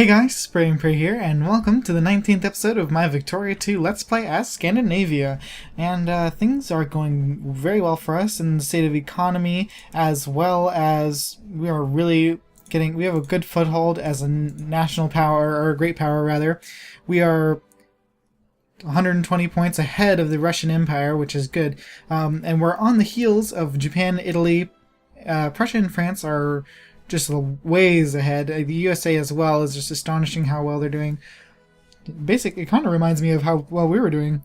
Hey guys, Spray and Pray here, and welcome to the 19th episode of my Victoria 2 Let's Play as Scandinavia. And things are going very well for us in the state of economy, as well as we have a good foothold as a national power, or a great power rather. We are 120 points ahead of the Russian Empire, which is good. And we're on the heels of Japan, Italy, Prussia and France are just ways ahead. The USA as well is just astonishing how well they're doing. Basically, it kind of reminds me of how well we were doing.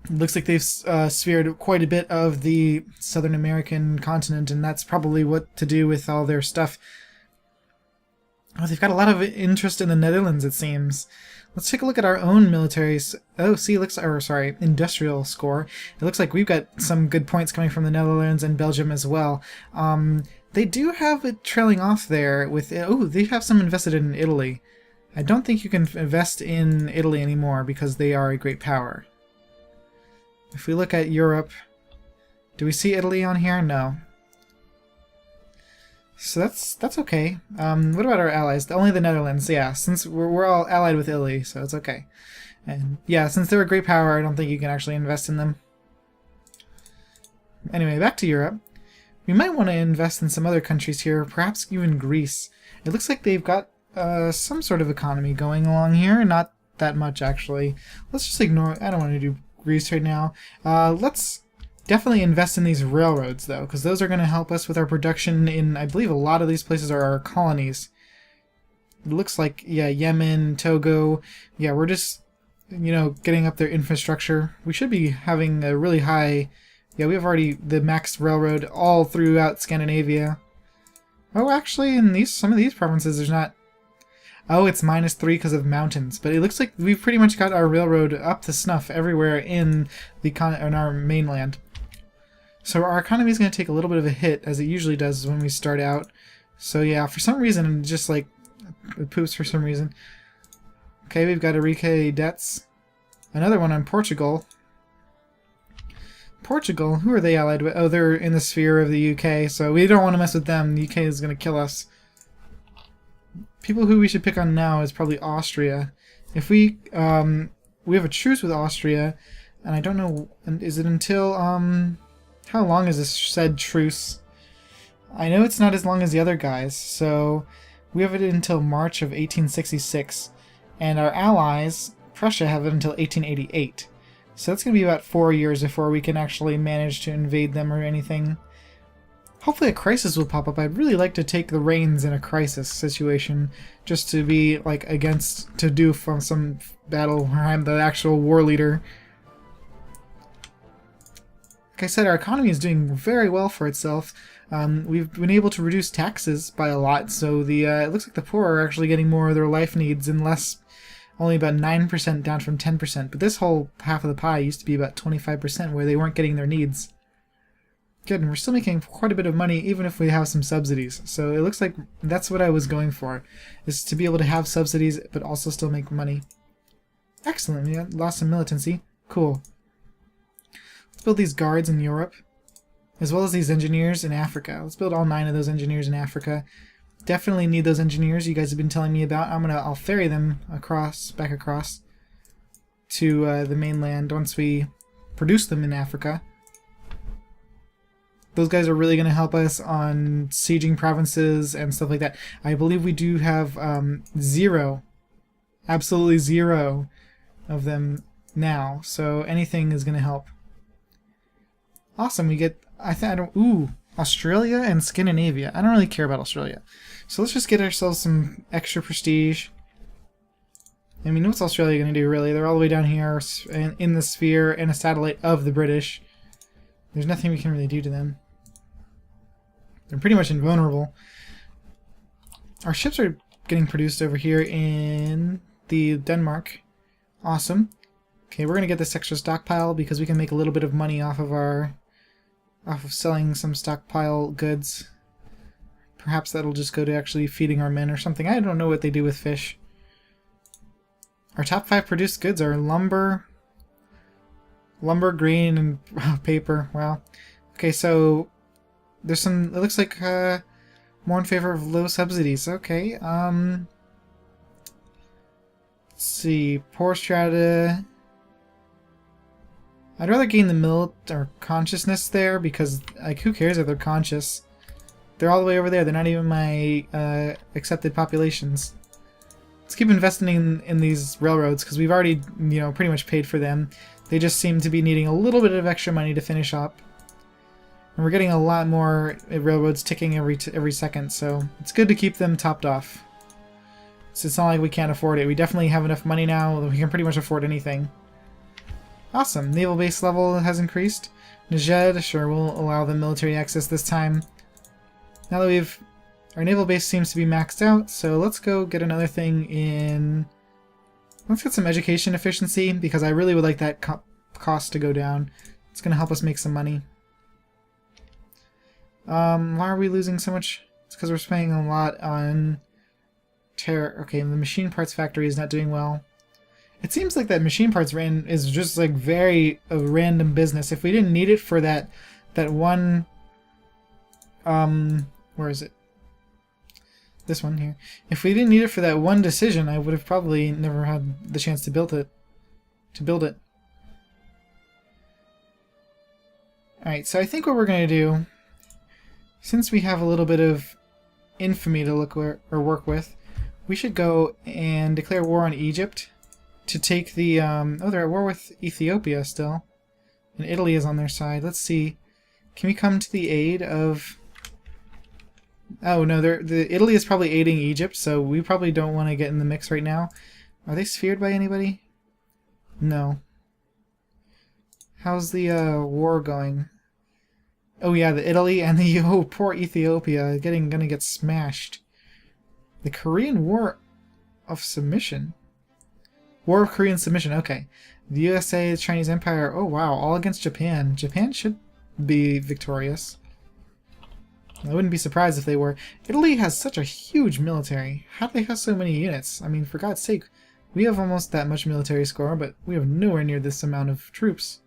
It looks like they've sphered quite a bit of the Southern American continent, and that's probably what to do with all their stuff. Oh, they've got a lot of interest in the Netherlands, it seems. Let's take a look at our own military. Oh, see, industrial score. It looks like we've got some good points coming from the Netherlands and Belgium as well. They do have it trailing off there with... Oh, they have some invested in Italy. I don't think you can invest in Italy anymore because they are a great power. If we look at Europe, do we see Italy on here? No. So that's okay. What about our allies? Only the Netherlands, yeah, since we're all allied with Italy, so it's okay. And yeah, since they're a great power, I don't think you can actually invest in them. Anyway, back to Europe. We might want to invest in some other countries here, perhaps even Greece. It looks like they've got some sort of economy going along here. Not that much, actually. Let's just ignore... I don't want to do Greece right now. Let's definitely invest in these railroads, though, because those are going to help us with our production in... I believe a lot of these places are our colonies. It looks like, yeah, Yemen, Togo. Yeah, we're just, getting up their infrastructure. We should be having a really high... Yeah, we have already the max railroad all throughout Scandinavia. Oh, actually, in some of these provinces, there's not... Oh, it's -3 because of mountains. But it looks like we've pretty much got our railroad up to snuff everywhere in our mainland. So our economy is going to take a little bit of a hit, as it usually does when we start out. So yeah, for some reason, just like it poops for some reason. Okay, we've got Enrique debts. Another one on Portugal. Portugal, who are they allied with? Oh, they're in the sphere of the UK, so we don't want to mess with them. The UK is going to kill us. People who we should pick on now is probably Austria. If we have a truce with Austria, and I don't know, is it until, how long is this said truce? I know it's not as long as the other guys, so we have it until March of 1866, and our allies, Prussia, have it until 1888. So that's going to be about 4 years before we can actually manage to invade them or anything. Hopefully a crisis will pop up. I'd really like to take the reins in a crisis situation, just to be, like, to do from some battle where I'm the actual war leader. Like I said, our economy is doing very well for itself. We've been able to reduce taxes by a lot, so it looks like the poor are actually getting more of their life needs and less... Only about 9% down from 10%, but this whole half of the pie used to be about 25% where they weren't getting their needs. Good, and we're still making quite a bit of money even if we have some subsidies. So it looks like that's what I was going for, is to be able to have subsidies but also still make money. Excellent, we lost some militancy. Cool. Let's build these guards in Europe, as well as these engineers in Africa. Let's build all 9 of those engineers in Africa. Definitely need those engineers you guys have been telling me about. I'll ferry them back across to the mainland once we produce them in Africa. Those guys are really going to help us on sieging provinces and stuff like that. I believe we do have absolutely zero of them now, so anything is going to help. Awesome, we get, Australia and Scandinavia. I don't really care about Australia. So let's just get ourselves some extra prestige. I mean, what's Australia going to do, really? They're all the way down here in the sphere and a satellite of the British. There's nothing we can really do to them. They're pretty much invulnerable. Our ships are getting produced over here in the Denmark. Awesome. Okay, we're going to get this extra stockpile because we can make a little bit of money off of selling some stockpile goods. Perhaps that'll just go to actually feeding our men or something. I don't know what they do with fish. Our top 5 produced goods are lumber, grain, and paper. Wow. Okay, so there's some... It looks like more in favor of low subsidies. Okay, Let's see, poor strata. I'd rather gain the or consciousness there because, like, who cares if they're conscious? They're all the way over there. They're not even my accepted populations. Let's keep investing in these railroads because we've already, you know, pretty much paid for them. They just seem to be needing a little bit of extra money to finish up. And we're getting a lot more railroads ticking every second, so it's good to keep them topped off. So it's not like we can't afford it. We definitely have enough money now that we can pretty much afford anything. Awesome. Naval base level has increased. Najed, sure, we'll allow them military access this time. Now that our naval base seems to be maxed out, so let's go get another thing in... Let's get some education efficiency, because I really would like that cost to go down. It's going to help us make some money. Why are we losing so much? It's because we're spending a lot on okay, the machine parts factory is not doing well. It seems like that machine parts is just like very a random business. If we didn't need it for that one, where is it? This one here. If we didn't need it for that one decision, I would have probably never had the chance to build it. Alright, so I think what we're going to do, since we have a little bit of infamy to work with, we should go and declare war on Egypt to take the, oh, they're at war with Ethiopia still. And Italy is on their side. Let's see. Can we come to the aid of... Oh, no, Italy is probably aiding Egypt, so we probably don't want to get in the mix right now. Are they sphered by anybody? No. How's the war going? Oh yeah, the Italy and the oh poor Ethiopia gonna get smashed. The Korean War of Submission. War of Korean Submission. Okay, the USA, the Chinese Empire. Oh wow, all against Japan. Japan should be victorious. I wouldn't be surprised if they were. Italy has such a huge military. How do they have so many units? I mean, for God's sake, we have almost that much military score, but we have nowhere near this amount of troops.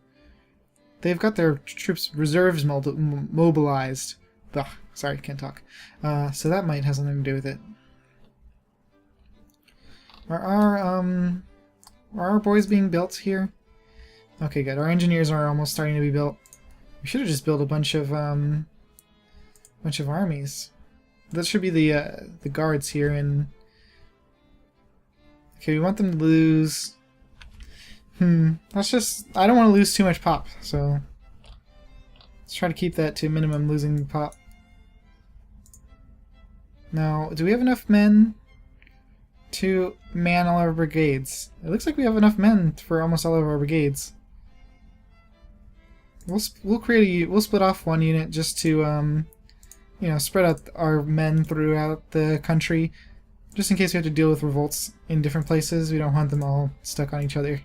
They've got their troops reserves mobilized. Ugh, sorry, can't talk. So that might have something to do with it. Are our boys being built here? Okay, good. Our engineers are almost starting to be built. We should have just built a bunch of armies. That should be the guards here. And okay, we want them to lose. Let's just... I don't want to lose too much pop, so... Let's try to keep that to a minimum, losing pop. Now, do we have enough men to man all our brigades? It looks like we have enough men for almost all of our brigades. We'll split off one unit just to, you know, spread out our men throughout the country. Just in case we have to deal with revolts in different places, we don't want them all stuck on each other.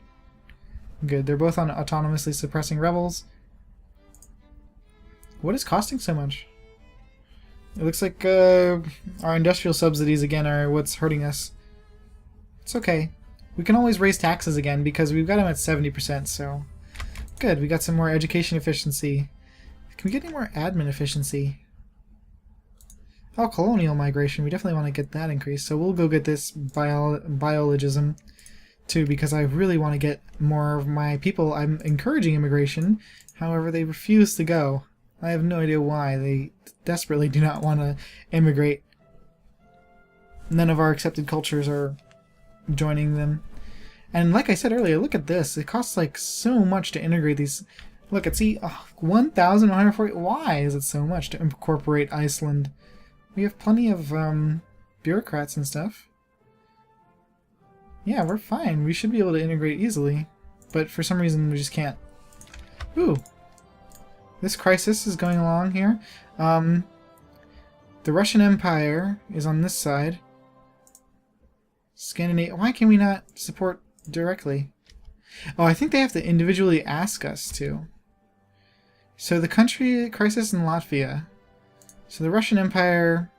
Good, they're both on autonomously suppressing rebels. What is costing so much? It looks like our industrial subsidies again are what's hurting us. It's okay. We can always raise taxes again because we've got them at 70%, so... Good, we got some more education efficiency. Can we get any more admin efficiency? Oh, colonial migration. We definitely want to get that increased, so we'll go get this biologism too, because I really want to get more of my people. I'm encouraging immigration, however they refuse to go. I have no idea why. They desperately do not want to immigrate. None of our accepted cultures are joining them. And like I said earlier, look at this. It costs like so much to integrate these. Look, it's 1,140. Why is it so much to incorporate Iceland? We have plenty of bureaucrats and stuff. Yeah, we're fine. We should be able to integrate easily. But for some reason, we just can't. Ooh. This crisis is going along here. The Russian Empire is on this side. Scandinavia. Why can we not support directly? Oh, I think they have to individually ask us to. So the country crisis in Latvia. So the Russian Empire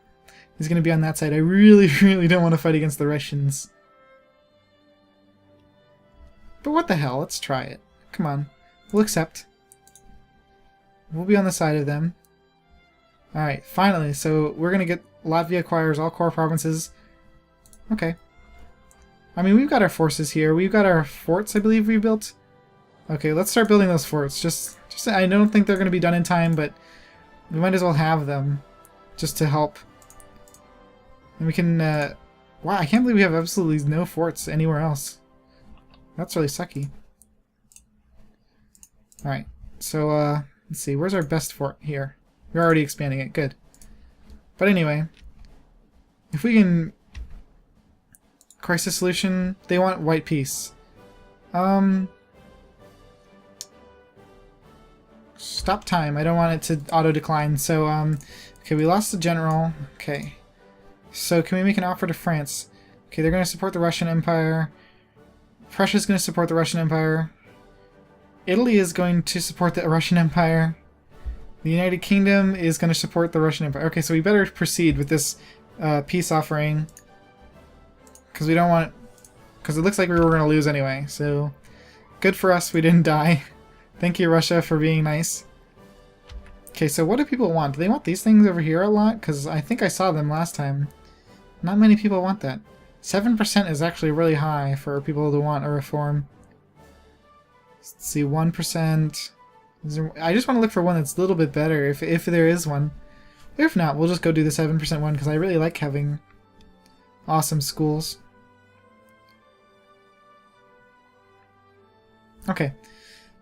is going to be on that side. I really, really don't want to fight against the Russians. But what the hell? Let's try it. Come on. We'll accept. We'll be on the side of them. Alright, finally. So we're going to get... Latvia acquires all core provinces. Okay. I mean, we've got our forces here. We've got our forts, I believe we built. Okay, let's start building those forts. Just I don't think they're going to be done in time, but we might as well have them just to help. And we can, wow, I can't believe we have absolutely no forts anywhere else. That's really sucky. Alright, so, let's see, where's our best fort? Here. We're already expanding it, good. But anyway, if we can... Crisis solution, they want white peace. Stop time, I don't want it to auto-decline, so, okay, we lost the general, okay. So, can we make an offer to France? Okay, they're going to support the Russian Empire. Prussia's going to support the Russian Empire. Italy is going to support the Russian Empire. The United Kingdom is going to support the Russian Empire. Okay, so we better proceed with this peace offering. Because we don't want... Because it looks like we were going to lose anyway, so... Good for us, we didn't die. Thank you, Russia, for being nice. Okay, so what do people want? Do they want these things over here a lot? Because I think I saw them last time. Not many people want that. 7% is actually really high for people to want a reform. Let's see, 1%. I just want to look for one that's a little bit better, if there is one. If not, we'll just go do the 7% one, because I really like having awesome schools. Okay.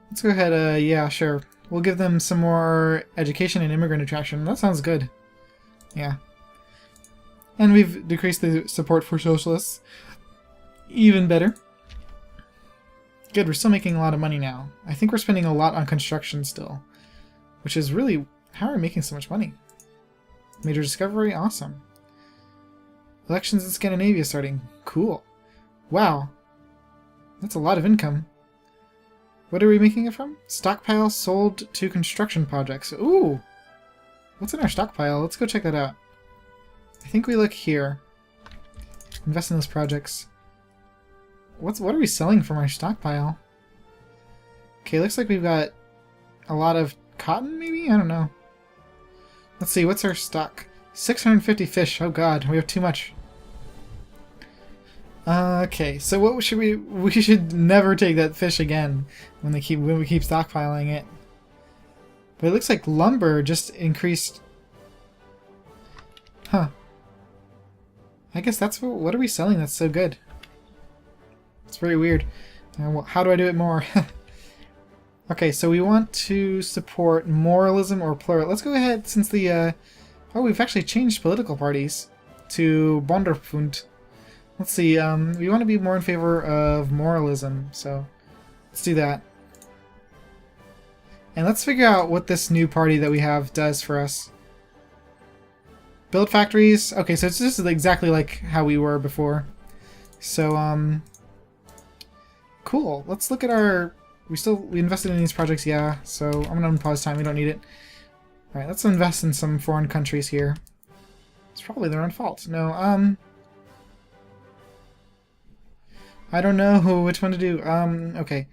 Let's go ahead, yeah, sure. We'll give them some more education and immigrant attraction. That sounds good. Yeah. And we've decreased the support for socialists. Even better. Good, we're still making a lot of money now. I think we're spending a lot on construction still. Which is really... How are we making so much money? Major discovery? Awesome. Elections in Scandinavia starting. Cool. Wow. That's a lot of income. What are we making it from? Stockpile sold to construction projects. Ooh! What's in our stockpile? Let's go check that out. I think we look here. Invest in those projects. What are we selling from our stockpile? Okay, looks like we've got a lot of cotton, maybe? I don't know. Let's see, what's our stock? 650 fish. Oh god, we have too much. Okay, so what should we should never take that fish again when we keep stockpiling it. But it looks like lumber just increased. Huh. I guess that's what are we selling that's so good? It's very weird. How do I do it more? Okay, so we want to support moralism or plural. Let's go ahead since the oh, we've actually changed political parties to Bonderbund. Let's see, we want to be more in favor of moralism, so let's do that. And let's figure out what this new party that we have does for us. Build factories. Okay, so it's just exactly like how we were before. So, cool. Let's look at our... We invested in these projects, yeah, so I'm gonna unpause time, we don't need it. Alright, let's invest in some foreign countries here. It's probably their own fault. No, I don't know which one to do. Okay.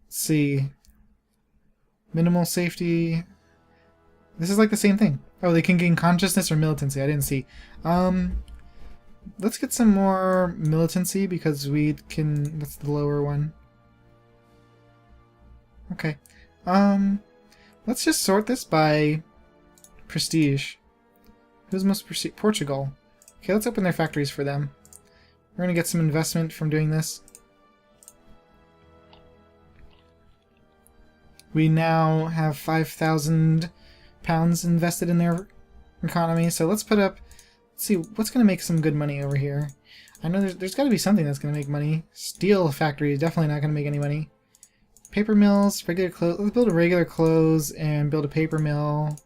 Let's see. Minimal safety. This is like the same thing. Oh, they can gain consciousness or militancy. I didn't see. Let's get some more militancy because we can... That's the lower one. Okay. Let's just sort this by prestige. Who's most prestige? Portugal. Okay, let's open their factories for them. We're going to get some investment from doing this. We now have 5,000 pounds invested in their economy, so let's put up... Let's see, what's going to make some good money over here? I know there's got to be something that's going to make money. Steel factory is definitely not going to make any money. Paper mills, regular clothes... Let's build a regular clothes and build a paper mill.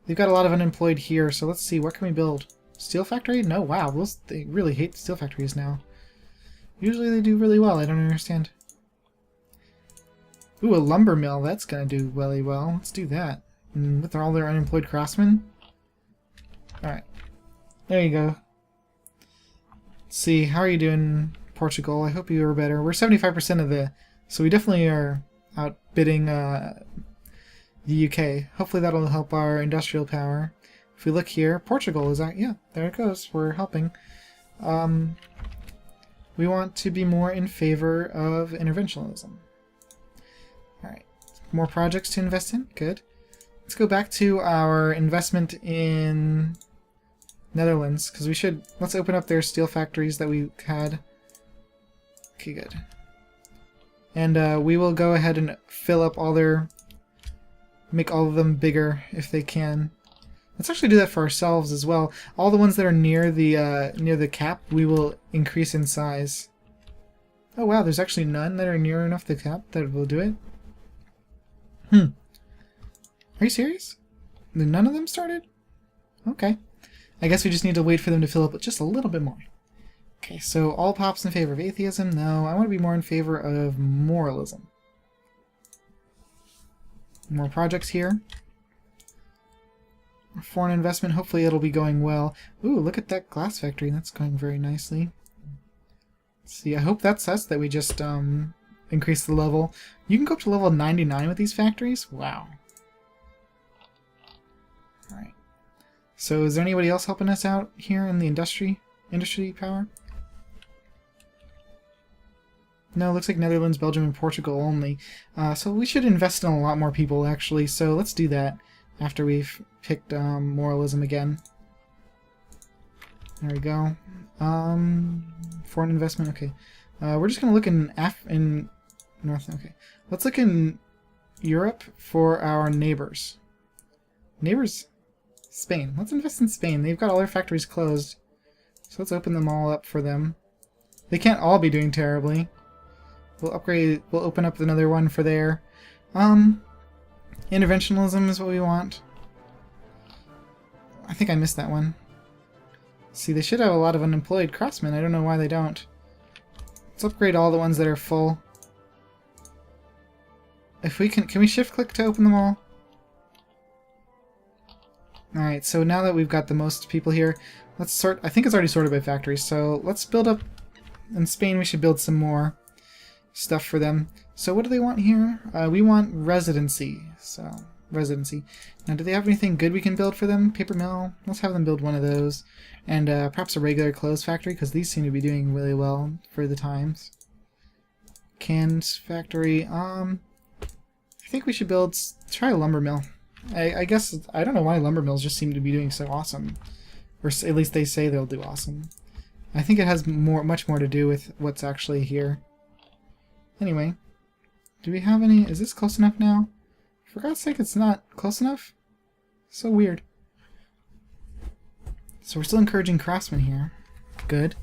We've got a lot of unemployed here, so let's see, what can we build? Steel factory? No, wow, they really hate steel factories now. Usually they do really well, I don't understand. Ooh, a lumber mill, that's gonna do really well. Let's do that. And with all their unemployed craftsmen? Alright. There you go. Let's see, how are you doing, Portugal? I hope you are better. We're 75% of the... So we definitely are outbidding the UK. Hopefully that'll help our industrial power. If we look here, Portugal is out. Yeah, there it goes. We're helping. we want to be more in favor of interventionism. Alright, more projects to invest in, good. Let's go back to our investment in Netherlands, because let's open up their steel factories that we had. Okay, good. And we will go ahead and fill up make all of them bigger if they can. Let's actually do that for ourselves as well. All the ones that are near the cap, we will increase in size. Oh wow, there's actually none that are near enough the cap that will do it. Are you serious? None of them started? Okay. I guess we just need to wait for them to fill up with just a little bit more. Okay, so all pops in favor of atheism? No, I want to be more in favor of moralism. More projects here. Foreign investment, hopefully it'll be going well. Ooh, look at that glass factory. That's going very nicely. Let's see, I hope that's us that we just increased the level. You can go up to level 99 with these factories? Wow. Alright. So is there anybody else helping us out here in the industry power? No, looks like Netherlands, Belgium, and Portugal only. So we should invest in a lot more people, actually. So let's do that after we've picked moralism again. There we go. Foreign investment, okay. We're just going to look in North, okay. Let's look in Europe for our neighbors. Neighbors? Spain. Let's invest in Spain. They've got all their factories closed. So let's open them all up for them. They can't all be doing terribly. We'll open up another one for there. Interventionism is what we want. I think I missed that one. See, they should have a lot of unemployed craftsmen. I don't know why they don't. Let's upgrade all the ones that are full. If we can we shift click to open them all? Alright, so now that we've got the most people here, let's sort. I think it's already sorted by factories, so let's build up. In Spain, we should build some more stuff for them. So what do they want here? We want residency. So, residency. Now, do they have anything good we can build for them? Paper mill? Let's have them build one of those. And perhaps a regular clothes factory, because these seem to be doing really well for the times. Cans factory. I think we should try a lumber mill. I guess, I don't know why lumber mills just seem to be doing so awesome. Or at least they say they'll do awesome. I think it has much more to do with what's actually here. Anyway, do we have any? Is this close enough now? For God's sake, it's not close enough? So weird. So we're still encouraging craftsmen here. Good.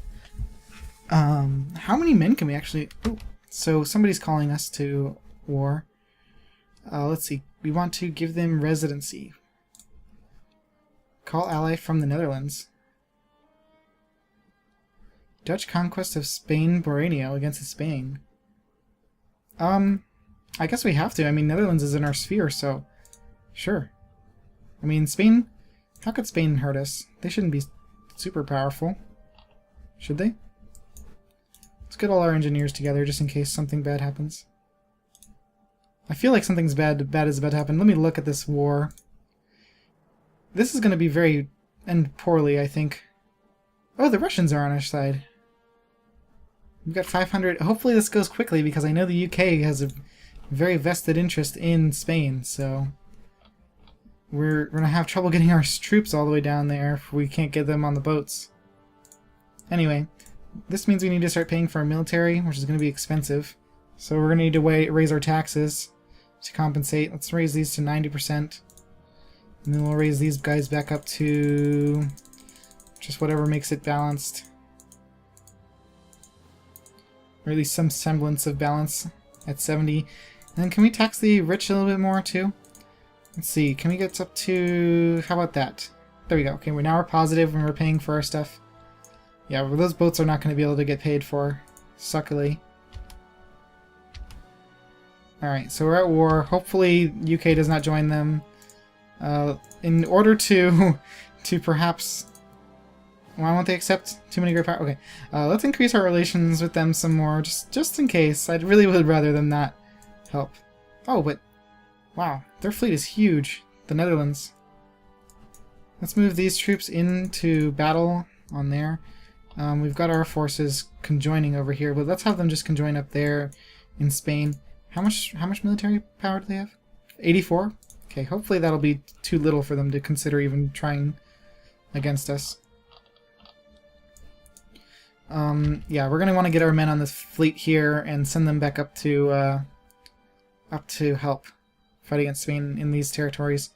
How many men can we actually... Oh, so somebody's calling us to war. Let's see. We want to give them residency. Call ally from the Netherlands. Dutch conquest of Spain, Borneo against Spain. I guess we have to. I mean, Netherlands is in our sphere, so sure. I mean, Spain... How could Spain hurt us? They shouldn't be super powerful. Should they? Let's get all our engineers together just in case something bad happens. I feel like something's bad is about to happen. Let me look at this war. This is going to be end poorly, I think. Oh, the Russians are on our side. We've got 500. Hopefully this goes quickly because I know the UK has a very vested interest in Spain, so we're going to have trouble getting our troops all the way down there if we can't get them on the boats. Anyway, this means we need to start paying for our military, which is going to be expensive. So we're going to need to raise our taxes to compensate. Let's raise these to 90%. And then we'll raise these guys back up to just whatever makes it balanced. Or at least some semblance of balance at 70. And then can we tax the rich a little bit more too? Let's see, can we get up to... how about that? There we go. Okay, we're positive when we're paying for our stuff. Yeah, well, those boats are not going to be able to get paid for. Suckily. Alright, so we're at war. Hopefully UK does not join them. In order to perhaps... Why won't they accept too many great power? Okay, let's increase our relations with them some more, just in case. I really would rather them not help. Oh, but... Wow, their fleet is huge. The Netherlands. Let's move these troops into battle on there. We've got our forces conjoining over here, but let's have them just conjoin up there in Spain. How much military power do they have? 84? Okay, hopefully that'll be too little for them to consider even trying against us. Yeah, we're gonna want to get our men on this fleet here and send them back up to help fight against Spain in these territories.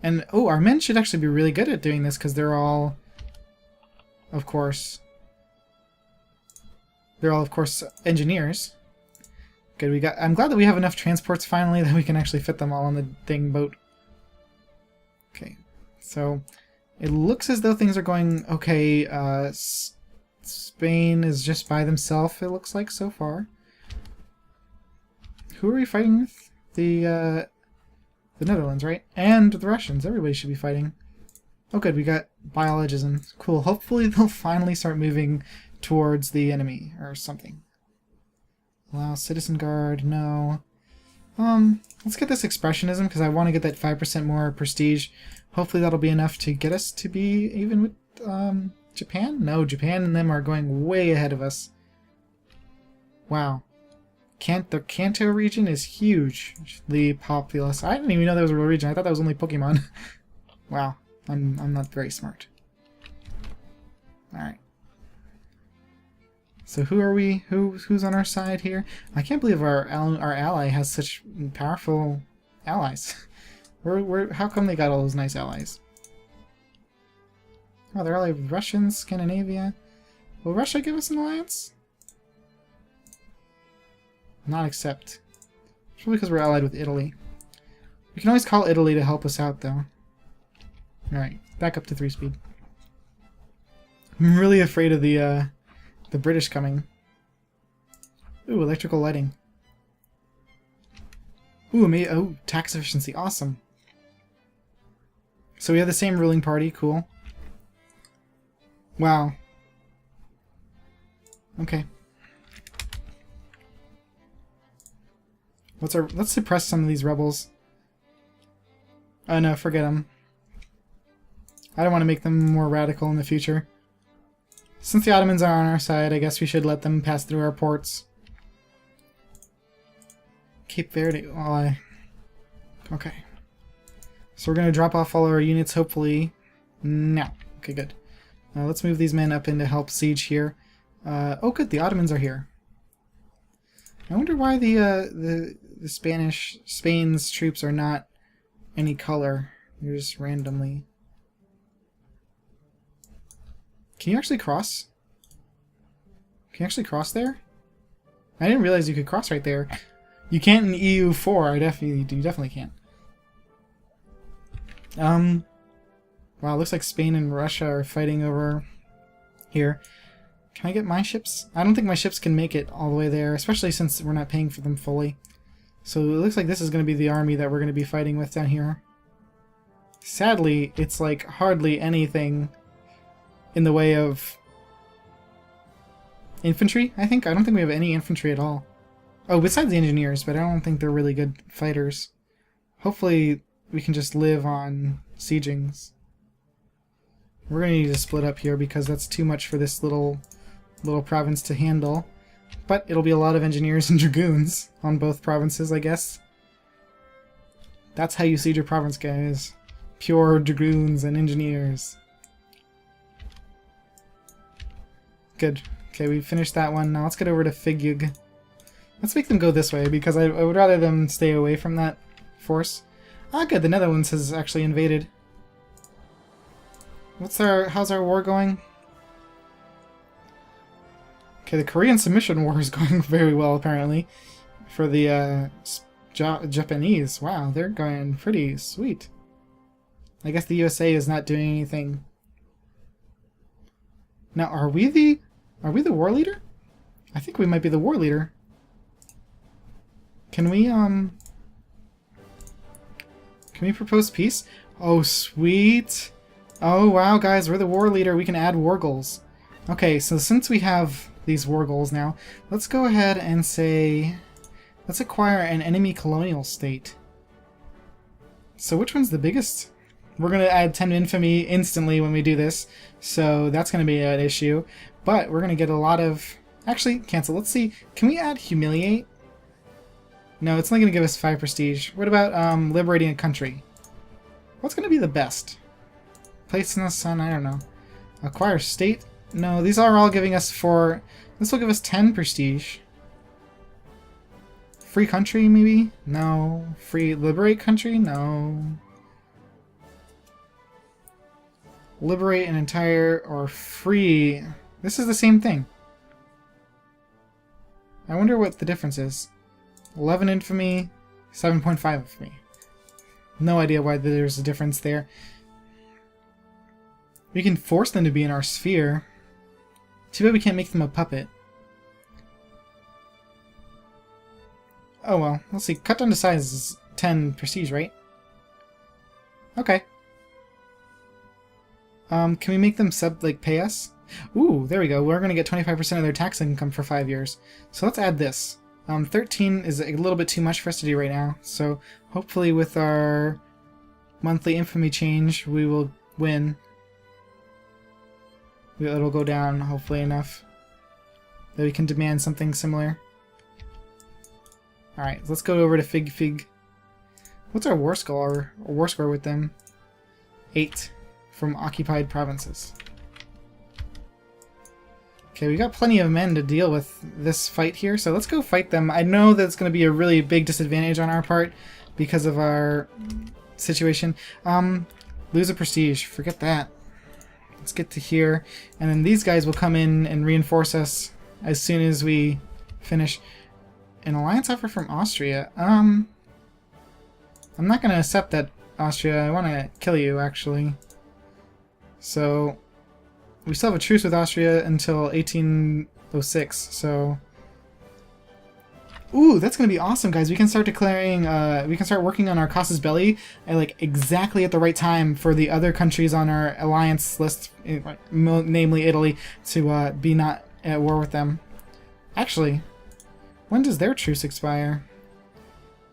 And oh, our men should actually be really good at doing this because they're all, of course, engineers. Good, I'm glad that we have enough transports finally that we can actually fit them all on the dang boat. Okay, so it looks as though things are going okay. Spain is just by themselves, it looks like, so far. Who are we fighting with? The Netherlands, right? And the Russians. Everybody should be fighting. Oh good, we got biologism. Cool. Hopefully they'll finally start moving towards the enemy or something. Allow citizen guard, no. Let's get this expressionism because I want to get that 5% more prestige. Hopefully that'll be enough to get us to be even with Japan? No, Japan and them are going way ahead of us. Wow. The Kanto region is huge. The populace. I didn't even know that was a real region. I thought that was only Pokemon. Wow. I'm not very smart. Alright. So who are we? Who's on our side here? I can't believe our ally has such powerful allies. How come they got all those nice allies? Oh, they're allied with Russians, Scandinavia. Will Russia give us an alliance? Not accept. Probably because we're allied with Italy. We can always call Italy to help us out, though. Alright, back up to 3-speed. I'm really afraid of the British coming. Ooh, electrical lighting. Ooh, tax efficiency, awesome. So we have the same ruling party, cool. Wow. Okay. Let's suppress some of these rebels. Oh no, forget them. I don't want to make them more radical in the future. Since the Ottomans are on our side, I guess we should let them pass through our ports. Cape Verde. Okay. So we're going to drop off all our units, hopefully. No. Okay, good. Let's move these men up in to help siege here. Oh good, the Ottomans are here. I wonder why the Spain's troops are not any color. They're just randomly. Can you actually cross? Can you actually cross there? I didn't realize you could cross right there. You can't in EU4. You definitely can't. Wow, looks like Spain and Russia are fighting over here. Can I get my ships? I don't think my ships can make it all the way there, especially since we're not paying for them fully. So it looks like this is going to be the army that we're going to be fighting with down here. Sadly, it's like hardly anything in the way of infantry, I think. I don't think we have any infantry at all. Oh, besides the engineers, but I don't think they're really good fighters. Hopefully we can just live on siegings. We're going to need to split up here because that's too much for this little province to handle. But it'll be a lot of engineers and dragoons on both provinces, I guess. That's how you siege your province, guys. Pure dragoons and engineers. Good. Okay, we finished that one. Now let's get over to Figyug. Let's make them go this way because I would rather them stay away from that force. Ah, good. The Netherlands has actually invaded. How's our war going? Okay, the Korean submission war is going very well, apparently. For the Japanese. Wow, they're going pretty sweet. I guess the USA is not doing anything. Now, are we the war leader? I think we might be the war leader. Can we propose peace? Oh, sweet. Oh, wow, guys, we're the war leader. We can add war goals. Okay, so since we have these war goals now, let's go ahead and say, let's acquire an enemy colonial state. So which one's the biggest? We're going to add 10 infamy instantly when we do this, so that's going to be an issue. But we're going to get a lot of... Actually, cancel. Let's see. Can we add humiliate? No, it's only going to give us 5 prestige. What about liberating a country? What's going to be the best? Place in the sun? I don't know. Acquire state? No, these are all giving us 4... This will give us 10 prestige. Free country, maybe? No. Free liberate country? No. Liberate an entire or free... This is the same thing. I wonder what the difference is. 11 infamy, 7.5 infamy. No idea why there's a difference there. We can force them to be in our sphere. Too bad we can't make them a puppet. Oh well, let's see. Cut down to size is 10 prestige, right? Okay. Can we make them pay us? Ooh, there we go. We're going to get 25% of their tax income for 5 years. So let's add this. 13 is a little bit too much for us to do right now. So hopefully with our monthly infamy change, we will win. It'll go down, hopefully enough, that we can demand something similar. Alright, let's go over to Fig. What's our war score with them? 8 from occupied provinces. Okay, we got plenty of men to deal with this fight here, so let's go fight them. I know that's going to be a really big disadvantage on our part because of our situation. Lose a prestige. Forget that. Let's get to here, and then these guys will come in and reinforce us as soon as we finish. An alliance offer from Austria. I'm not going to accept that, Austria. I want to kill you, actually. So, we still have a truce with Austria until 1806, so... Ooh, that's going to be awesome, guys. We can start declaring, we can start working on our casus belli at, like, exactly at the right time for the other countries on our alliance list, namely Italy, to be not at war with them. Actually, when does their truce expire?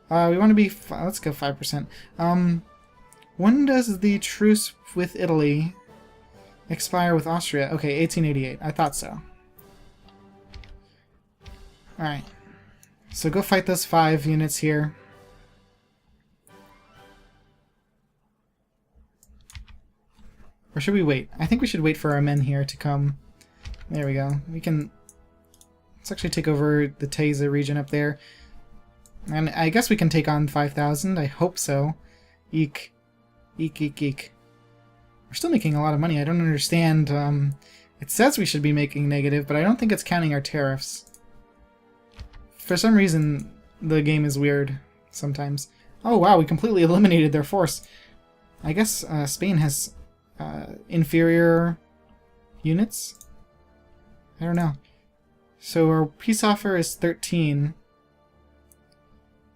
We want to be... let's go 5%. When does the truce with Italy expire with Austria? Okay, 1888. I thought so. Alright. So go fight those 5 units here. Or should we wait? I think we should wait for our men here to come. There we go. We can... Let's actually take over the Taisa region up there. And I guess we can take on 5,000. I hope so. Eek. Eek, eek, eek. We're still making a lot of money. I don't understand. It says we should be making negative, but I don't think it's counting our tariffs. For some reason, the game is weird sometimes. Oh wow, we completely eliminated their force. I guess Spain has inferior units? I don't know. So our peace offer is 13.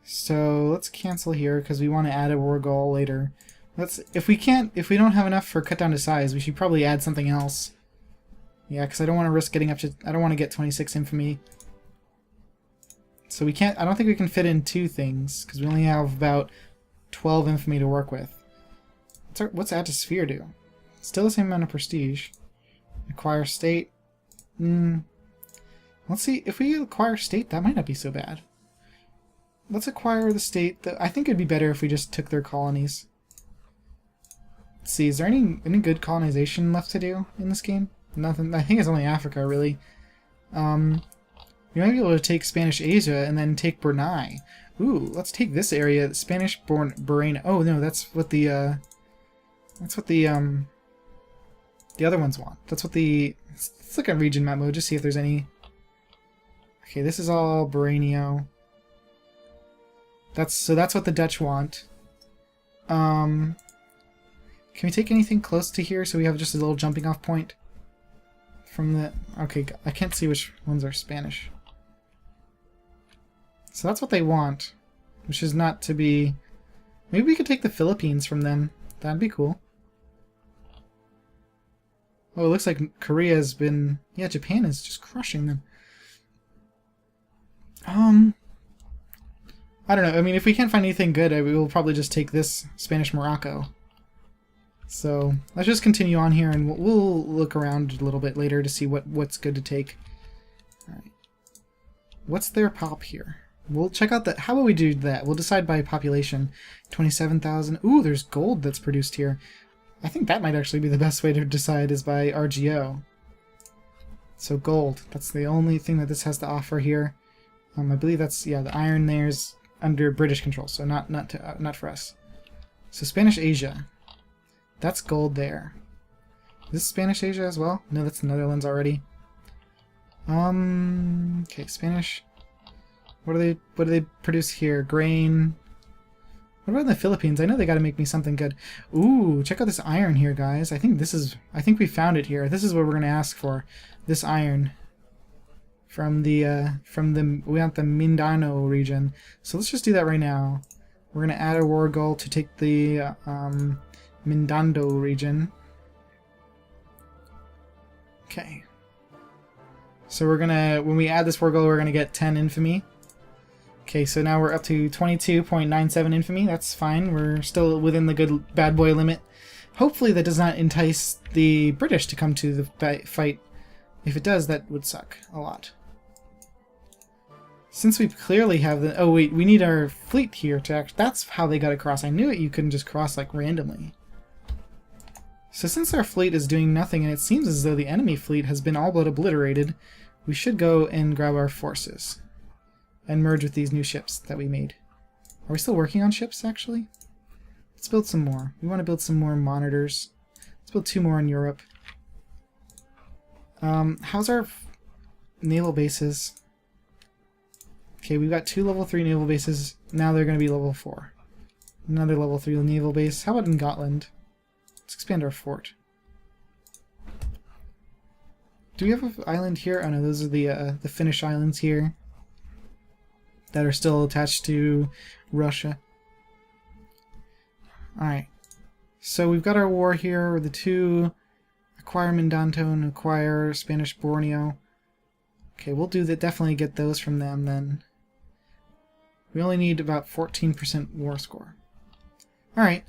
So let's cancel here because we want to add a war goal later. If we don't have enough for cut down to size, we should probably add something else. Yeah, because I don't want to risk getting up to... I don't want to get 26 infamy. So we can't... I don't think we can fit in 2 things, because we only have about 12 infamy to work with. What's add to sphere do? Still the same amount of prestige. Acquire state. Let's see, if we acquire state, that might not be so bad. Let's acquire the state. I think it'd be better if we just took their colonies. Let's see, is there any good colonization left to do in this game? Nothing. I think it's only Africa, really. We might be able to take Spanish Asia and then take Brunei. Ooh, let's take this area, Spanish Bahrain. Oh no, that's what the other ones want. That's what the... Let's look at region map mode, just see if there's any... Okay, this is all Bahrainio. So that's what the Dutch want. Can we take anything close to here so we have just a little jumping off point? From the... Okay, I can't see which ones are Spanish. So that's what they want, which is not to be... Maybe we could take the Philippines from them. That'd be cool. Oh, it looks like Korea has been... Yeah, Japan is just crushing them. I don't know. I mean, if we can't find anything good, we will probably just take this Spanish Morocco. So let's just continue on here, and we'll look around a little bit later to see what's good to take. All right. What's their pop here? We'll check out the... How about we do that? We'll decide by population. 27,000. Ooh, there's gold that's produced here. I think that might actually be the best way to decide, is by RGO. So gold. That's the only thing that this has to offer here. I believe that's... Yeah, the iron there's under British control, so not for us. So Spanish Asia. That's gold there. Is this Spanish Asia as well? No, that's the Netherlands already. Okay, Spanish... What do they produce here? Grain. What about in the Philippines? I know they got to make me something good. Ooh, check out this iron here, guys. I think we found it here. This is what we're gonna ask for. This iron from the we want the Mindanao region. So let's just do that right now. We're gonna add a war goal to take the Mindanao region. Okay. So we're gonna, when we add this war goal, we're gonna get 10 infamy. Okay, so now we're up to 22.97 infamy. That's fine. We're still within the good bad boy limit. Hopefully that does not entice the British to come to the fight. If it does, that would suck a lot. Since we clearly have the... Oh wait, we need our fleet here to act... That's how they got across. I knew it. You couldn't just cross like randomly. So since our fleet is doing nothing, and it seems as though the enemy fleet has been all but obliterated, we should go and grab our forces and merge with these new ships that we made. Are we still working on ships, actually? Let's build some more. We want to build some more monitors. Let's build 2 more in Europe. How's our naval bases? Okay, we've got 2 level 3 naval bases. Now they're going to be level 4. Another level 3 naval base. How about in Gotland? Let's expand our fort. Do we have an island here? Oh no, those are the Finnish islands here that are still attached to Russia. Alright. So we've got our war here with the 2 acquire Mindanao and acquire Spanish Borneo. Okay, we'll do that. Definitely get those from them then. We only need about 14% war score. Alright.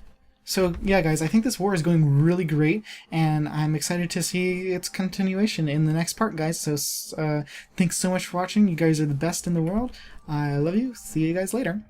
So yeah, guys, I think this war is going really great, and I'm excited to see its continuation in the next part, guys. So thanks so much for watching. You guys are the best in the world. I love you. See you guys later.